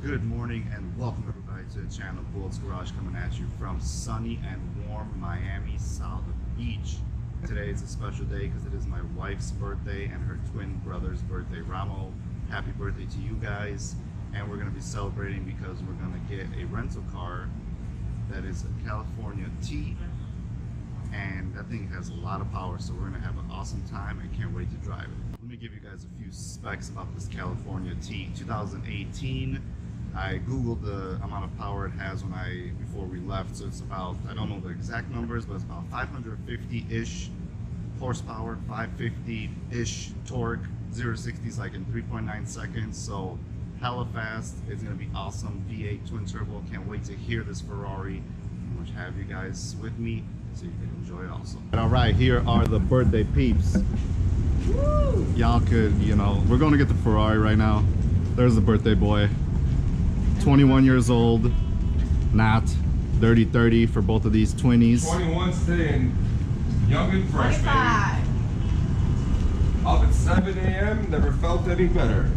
Good morning and welcome everybody to the channel Bullets Garage, coming at you from sunny and warm Miami, South Beach. Today is a special day because it is my wife's birthday and her twin brother's birthday. Ramo, happy birthday to you guys. And we're going to be celebrating because we're going to get a rental car that is a California T, and that thing has a lot of power, so we're going to have an awesome time and can't wait to drive it. Let me give you guys a few specs about this California T. 2018. I googled the amount of power it has before we left, so it's about, I don't know the exact numbers, but it's about 550-ish horsepower, 550-ish torque, 0-60 is like in 3.9 seconds, so hella fast. It's gonna be awesome. V8 twin turbo. Can't wait to hear this Ferrari. I'm gonna have you guys with me so you can enjoy it also. All right, here are the birthday peeps. Y'all could, we're gonna get the Ferrari right now. There's the birthday boy. 21 years old, not dirty 30 for both of these twinnies. 21 staying young and fresh, baby. Up at 7 a.m., never felt any better.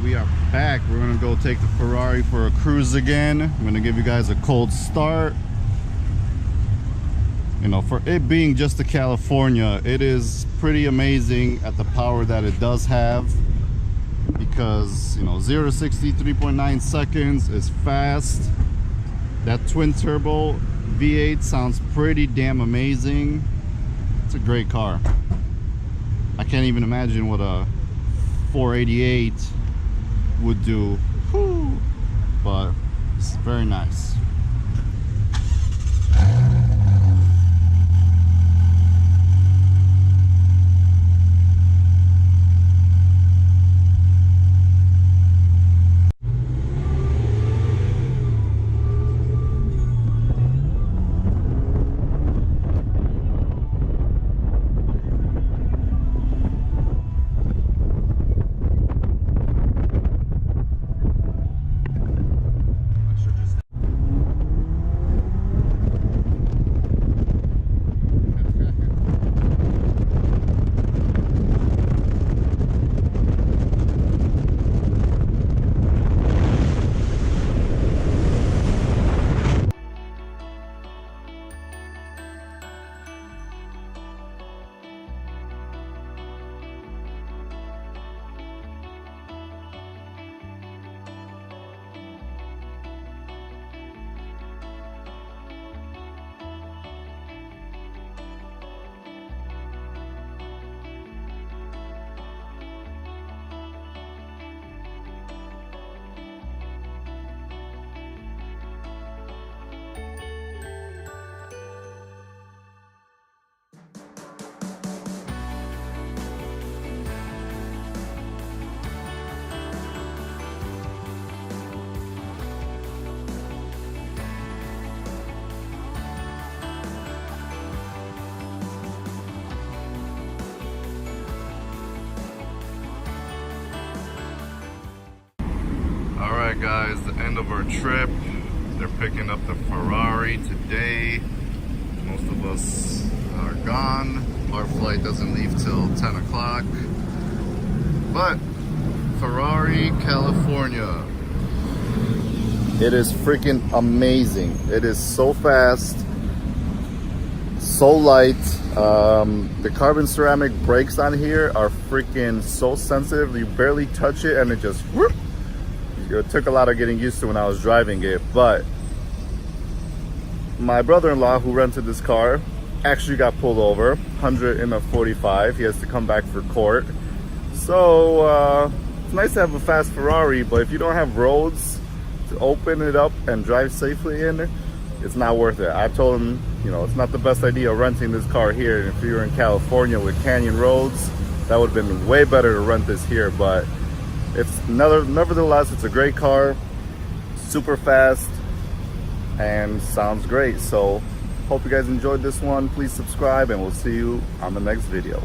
We are back. We're gonna go take the Ferrari for a cruise again. I'm gonna give you guys a cold start. For it being just a California, it is pretty amazing at the power that it does have, because 0 to 60 3.9 seconds is fast. That twin turbo V8 sounds pretty damn amazing. It's a great car. I can't even imagine what a 488 would do. Whew. But it's very nice. our trip. They're picking up the Ferrari today. Most of us are gone. Our flight doesn't leave till 10 o'clock. But Ferrari, California. It is freaking amazing. It is so fast, so light. The carbon ceramic brakes on here are freaking so sensitive. You barely touch it and it just whoop. It took a lot of getting used to when I was driving it, but my brother-in-law who rented this car actually got pulled over, 145. He has to come back for court. So it's nice to have a fast Ferrari, but if you don't have roads to open it up and drive safely in, it's not worth it. I told him, you know, it's not the best idea renting this car here. And if you're in California with canyon roads, that would have been way better to rent this here. But it's nevertheless, it's a great car, super fast, and sounds great. So hope you guys enjoyed this one. Please subscribe, and we'll see you on the next video.